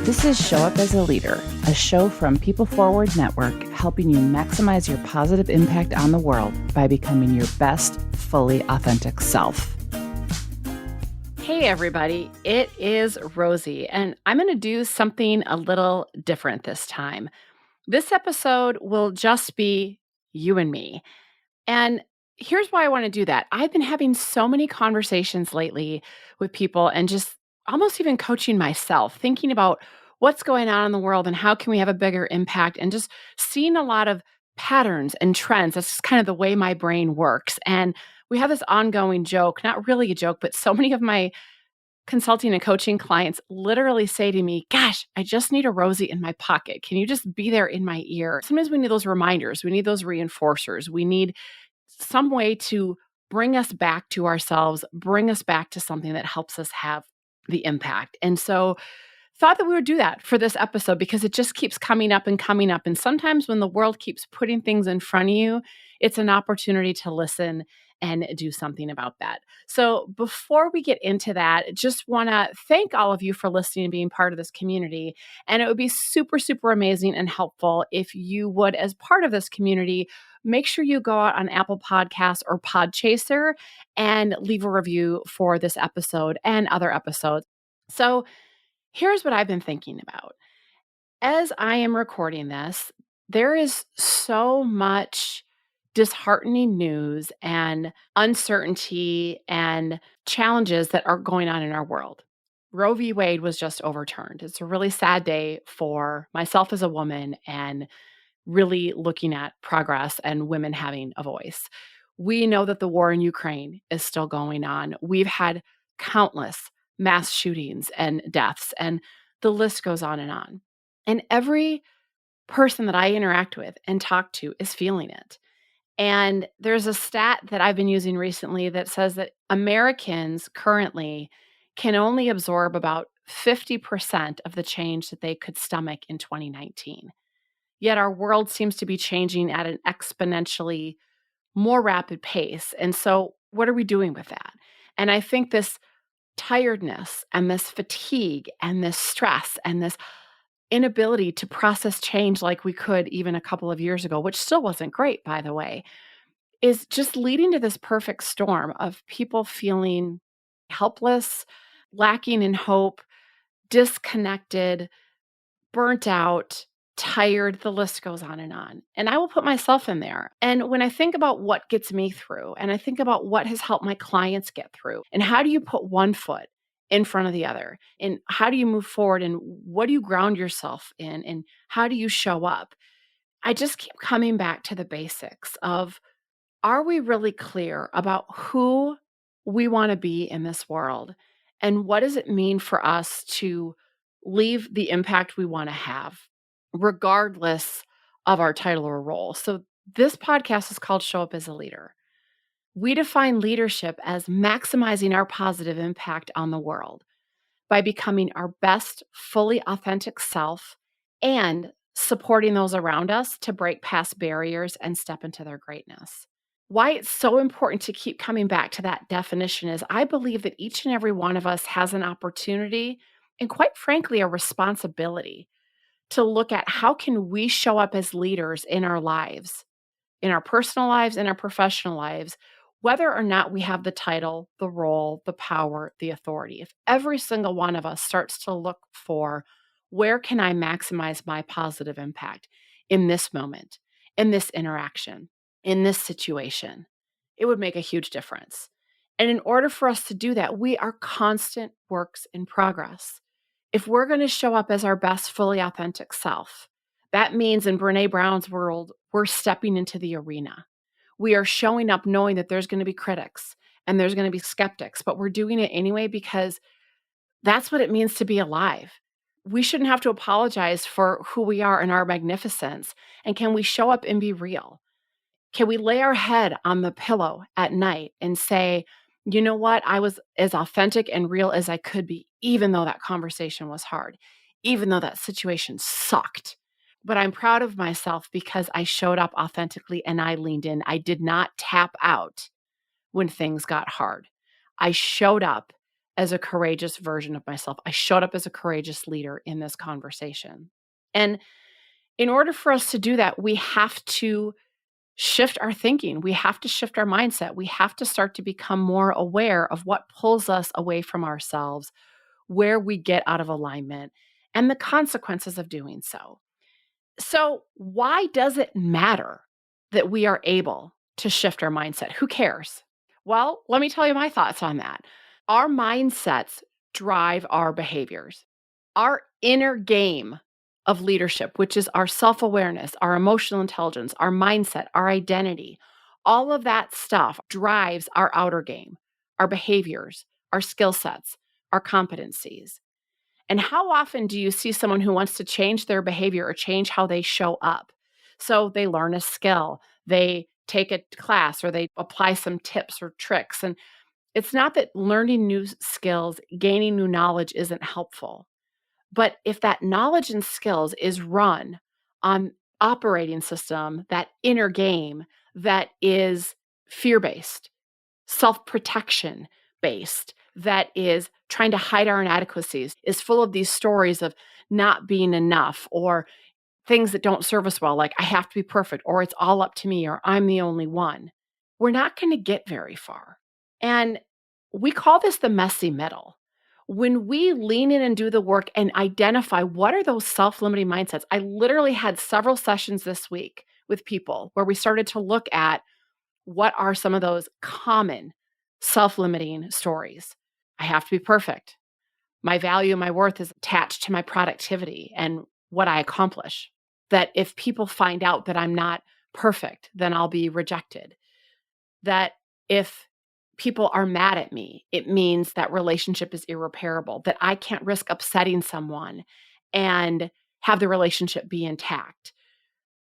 This is Show Up as a Leader, a show from People Forward Network, helping you maximize your positive impact on the world by becoming your best, fully authentic self. Hey everybody, it is Rosie, and I'm going to do something a little different this time. This episode will just be you and me. And here's why I want to do that. I've been having so many conversations lately with people and just almost even coaching myself, thinking about what's going on in the world and how can we have a bigger impact, and just seeing a lot of patterns and trends. That's just kind of the way my brain works. And we have this ongoing joke, not really a joke, but so many of my consulting and coaching clients literally say to me, gosh, I just need a Rosie in my pocket. Can you just be there in my ear? Sometimes we need those reminders. We need those reinforcers. We need some way to bring us back to ourselves, bring us back to something that helps us have the impact. And so thought that we would do that for this episode because it just keeps coming up and coming up. And sometimes when the world keeps putting things in front of you, it's an opportunity to listen and do something about that. So before we get into that, just want to thank all of you for listening and being part of this community. And it would be super, super amazing and helpful if you would, as part of this community, make sure you go out on Apple Podcasts or Podchaser and leave a review for this episode and other episodes. So here's what I've been thinking about. As I am recording this, there is so much disheartening news and uncertainty and challenges that are going on in our world. Roe v. Wade was just overturned. It's a really sad day for myself as a woman and really looking at progress and women having a voice. We know that the war in Ukraine is still going on. We've had countless mass shootings and deaths, and the list goes on. And every person that I interact with and talk to is feeling it. And there's a stat that I've been using recently that says that Americans currently can only absorb about 50% of the change that they could stomach in 2019. Yet our world seems to be changing at an exponentially more rapid pace. And so what are we doing with that? And I think this tiredness and this fatigue and this stress and this inability to process change like we could even a couple of years ago, which still wasn't great, by the way, is just leading to this perfect storm of people feeling helpless, lacking in hope, disconnected, burnt out, tired. The list goes on. And I will put myself in there. And when I think about what gets me through, and I think about what has helped my clients get through, and how do you put one foot in front of the other, and how do you move forward, and what do you ground yourself in, and how do you show up? I just keep coming back to the basics of, are we really clear about who we want to be in this world? And what does it mean for us to leave the impact we want to have, regardless of our title or role? So this podcast is called Show Up as a Leader. We define leadership as maximizing our positive impact on the world by becoming our best, fully authentic self and supporting those around us to break past barriers and step into their greatness. Why it's so important to keep coming back to that definition is I believe that each and every one of us has an opportunity and, quite frankly, a responsibility to look at how can we show up as leaders in our lives, in our personal lives, in our professional lives, whether or not we have the title, the role, the power, the authority. If every single one of us starts to look for, where can I maximize my positive impact in this moment, in this interaction, in this situation, it would make a huge difference. And in order for us to do that, we are constant works in progress. If we're going to show up as our best, fully authentic self, that means in Brene Brown's world, we're stepping into the arena. We are showing up knowing that there's going to be critics and there's going to be skeptics, but we're doing it anyway because that's what it means to be alive. We shouldn't have to apologize for who we are and our magnificence. And can we show up and be real? Can we lay our head on the pillow at night and say, you know what? I was as authentic and real as I could be, even though that conversation was hard, even though that situation sucked. But I'm proud of myself because I showed up authentically and I leaned in. I did not tap out when things got hard. I showed up as a courageous version of myself. I showed up as a courageous leader in this conversation. And in order for us to do that, we have to shift our thinking. We have to shift our mindset. We have to start to become more aware of what pulls us away from ourselves, where we get out of alignment, and the consequences of doing so. So, why does it matter that we are able to shift our mindset? Who cares? Well, let me tell you my thoughts on that. Our mindsets drive our behaviors. Our inner game of leadership, which is our self awareness, our emotional intelligence, our mindset, our identity, all of that stuff drives our outer game, our behaviors, our skill sets, our competencies. And how often do you see someone who wants to change their behavior or change how they show up? So they learn a skill, they take a class, or they apply some tips or tricks. And it's not that learning new skills, gaining new knowledge isn't helpful. But if that knowledge and skills is run on operating system, that inner game that is fear-based, self-protection based, that is trying to hide our inadequacies, is full of these stories of not being enough or things that don't serve us well, like I have to be perfect or it's all up to me or I'm the only one, we're not going to get very far. And we call this the messy middle. When we lean in and do the work and identify what are those self-limiting mindsets. I literally had several sessions this week with people where we started to look at what are some of those common self-limiting stories. I have to be perfect. My value and my worth is attached to my productivity and what I accomplish. That if people find out that I'm not perfect, then I'll be rejected. That if people are mad at me, it means that relationship is irreparable, that I can't risk upsetting someone and have the relationship be intact.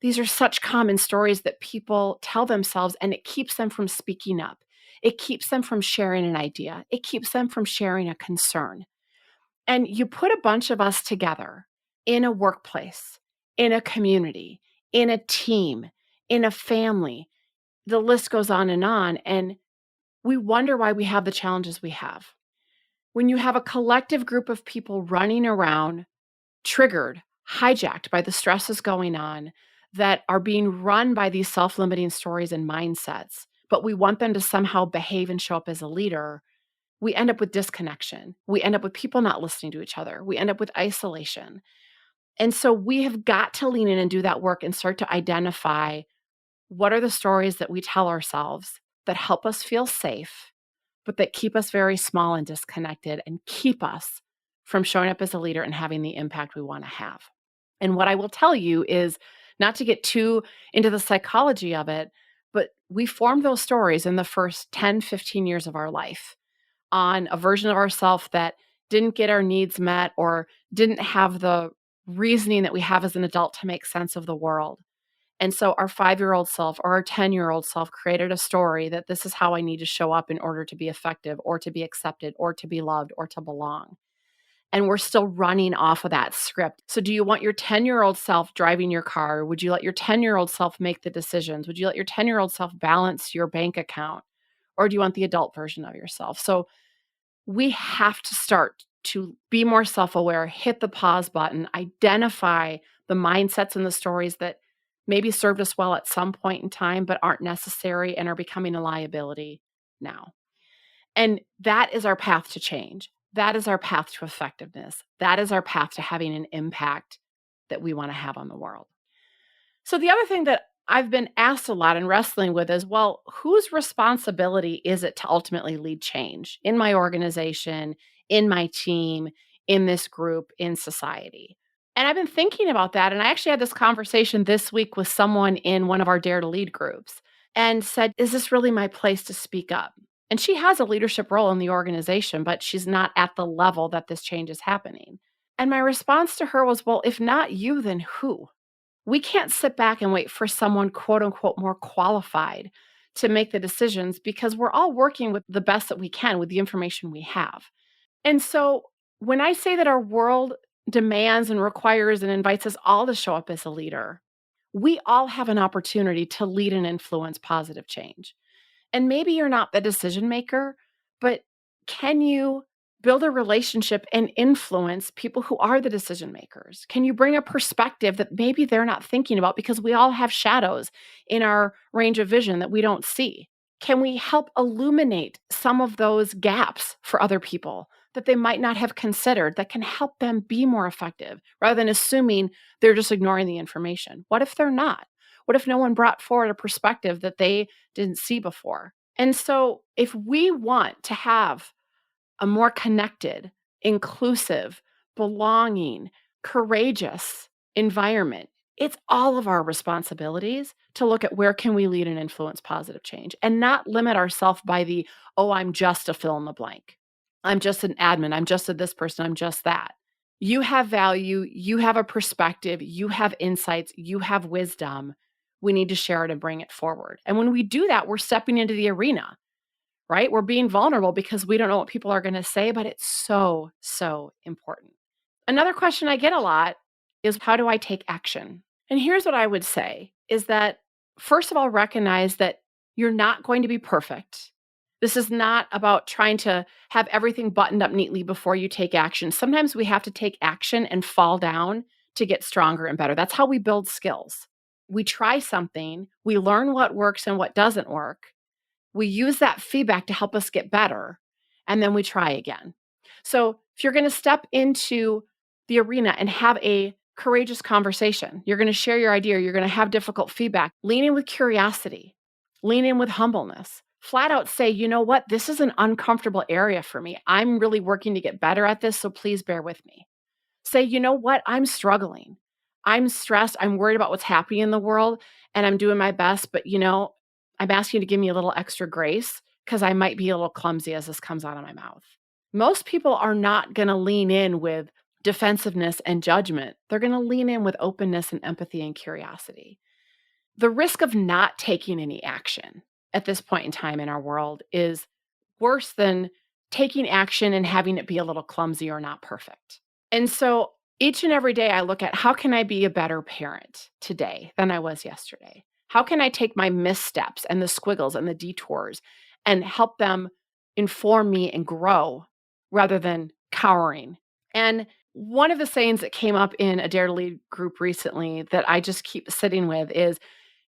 These are such common stories that people tell themselves, and it keeps them from speaking up. It keeps them from sharing an idea. It keeps them from sharing a concern. And you put a bunch of us together in a workplace, in a community, in a team, in a family. The list goes on, and we wonder why we have the challenges we have. When you have a collective group of people running around, triggered, hijacked by the stresses going on, that are being run by these self-limiting stories and mindsets, but we want them to somehow behave and show up as a leader, we end up with disconnection. We end up with people not listening to each other. We end up with isolation. And so we have got to lean in and do that work and start to identify what are the stories that we tell ourselves that help us feel safe, but that keep us very small and disconnected and keep us from showing up as a leader and having the impact we want to have. And what I will tell you is not to get too into the psychology of it, but we formed those stories in the first 10, 15 years of our life on a version of ourselves that didn't get our needs met or didn't have the reasoning that we have as an adult to make sense of the world. And so our 5-year-old self or our 10-year-old self created a story that this is how I need to show up in order to be effective or to be accepted or to be loved or to belong. And we're still running off of that script. So do you want your 10-year-old self driving your car? Would you let your 10-year-old self make the decisions? Would you let your 10-year-old self balance your bank account? Or do you want the adult version of yourself? So we have to start to be more self-aware, hit the pause button, identify the mindsets and the stories that maybe served us well at some point in time, but aren't necessary and are becoming a liability now. And that is our path to change. That is our path to effectiveness. That is our path to having an impact that we want to have on the world. So the other thing that I've been asked a lot and wrestling with is, well, whose responsibility is it to ultimately lead change in my organization, in my team, in this group, in society? And I've been thinking about that. And I actually had this conversation this week with someone in one of our Dare to Lead groups and said, is this really my place to speak up? And she has a leadership role in the organization, but she's not at the level that this change is happening. And my response to her was, well, if not you, then who? We can't sit back and wait for someone, quote unquote, more qualified to make the decisions because we're all working with the best that we can with the information we have. And so when I say that our world demands and requires and invites us all to show up as a leader, we all have an opportunity to lead and influence positive change. And maybe you're not the decision maker, but can you build a relationship and influence people who are the decision makers? Can you bring a perspective that maybe they're not thinking about, because we all have shadows in our range of vision that we don't see? Can we help illuminate some of those gaps for other people that they might not have considered, that can help them be more effective, rather than assuming they're just ignoring the information? What if they're not? What if no one brought forward a perspective that they didn't see before? And so if we want to have a more connected, inclusive, belonging, courageous environment, it's all of our responsibilities to look at where can we lead and influence positive change, and not limit ourselves by the, oh, I'm just a fill in the blank. I'm just an admin. I'm just a this person. I'm just that. You have value. You have a perspective. You have insights. You have wisdom. We need to share it and bring it forward. And when we do that, we're stepping into the arena, right? We're being vulnerable because we don't know what people are going to say, but it's so, so important. Another question I get a lot is, how do I take action? And here's what I would say is that, first of all, recognize that you're not going to be perfect. This is not about trying to have everything buttoned up neatly before you take action. Sometimes we have to take action and fall down to get stronger and better. That's how we build skills. We try something, we learn what works and what doesn't work. We use that feedback to help us get better, and then we try again. So if you're going to step into the arena and have a courageous conversation, you're going to share your idea, you're going to have difficult feedback, lean in with curiosity, lean in with humbleness, flat out say, you know what, this is an uncomfortable area for me. I'm really working to get better at this, so please bear with me. Say, you know what, I'm struggling. I'm stressed. I'm worried about what's happening in the world, and I'm doing my best, but I'm asking you to give me a little extra grace because I might be a little clumsy as this comes out of my mouth. Most people are not going to lean in with defensiveness and judgment. They're going to lean in with openness and empathy and curiosity. The risk of not taking any action at this point in time in our world is worse than taking action and having it be a little clumsy or not perfect. And so each and every day I look at, how can I be a better parent today than I was yesterday? How can I take my missteps and the squiggles and the detours and help them inform me and grow rather than cowering? And one of the sayings that came up in a Dare to Lead group recently that I just keep sitting with is,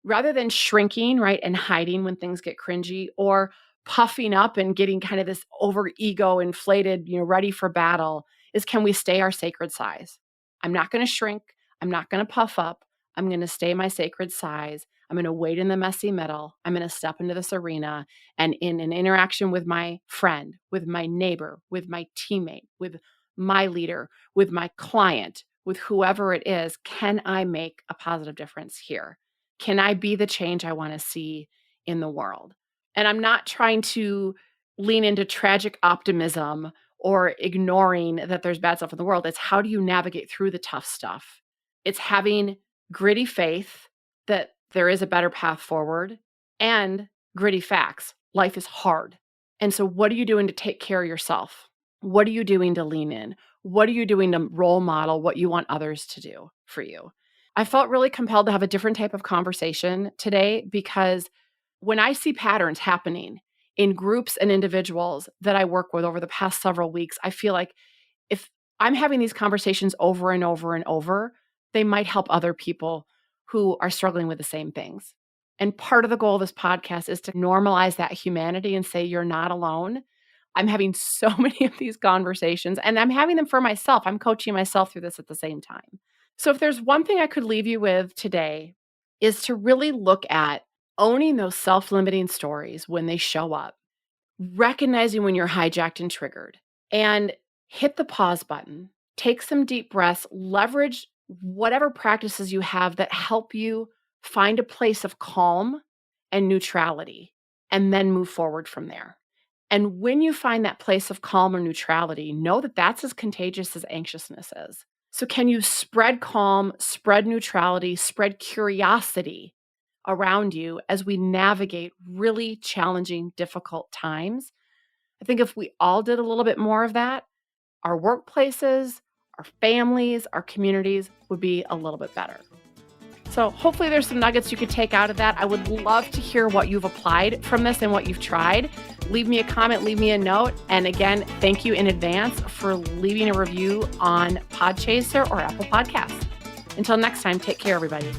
rather than shrinking, right, and hiding when things get cringy, or puffing up and getting kind of this over ego inflated, ready for battle, is, can we stay our sacred size? I'm not going to shrink. I'm not going to puff up. I'm going to stay my sacred size. I'm going to wait in the messy middle. I'm going to step into this arena, and in an interaction with my friend, with my neighbor, with my teammate, with my leader, with my client, with whoever it is, can I make a positive difference here? Can I be the change I want to see in the world? And I'm not trying to lean into tragic optimism or ignoring that there's bad stuff in the world. It's, how do you navigate through the tough stuff? It's having gritty faith that there is a better path forward, and gritty facts. Life is hard. And so what are you doing to take care of yourself? What are you doing to lean in? What are you doing to role model what you want others to do for you? I felt really compelled to have a different type of conversation today, because when I see patterns happening in groups and individuals that I work with over the past several weeks, I feel like if I'm having these conversations over and over and over, they might help other people who are struggling with the same things. And part of the goal of this podcast is to normalize that humanity and say, you're not alone. I'm having so many of these conversations, and I'm having them for myself. I'm coaching myself through this at the same time. So if there's one thing I could leave you with today, is to really look at owning those self-limiting stories when they show up, recognizing when you're hijacked and triggered, and hit the pause button, take some deep breaths, leverage whatever practices you have that help you find a place of calm and neutrality, and then move forward from there. And when you find that place of calm or neutrality, know that that's as contagious as anxiousness is. So can you spread calm, spread neutrality, spread curiosity around you as we navigate really challenging, difficult times? I think if we all did a little bit more of that, our workplaces, our families, our communities would be a little bit better. So hopefully there's some nuggets you could take out of that. I would love to hear what you've applied from this and what you've tried. Leave me a comment, leave me a note. And again, thank you in advance for leaving a review on Podchaser or Apple Podcasts. Until next time, take care, everybody.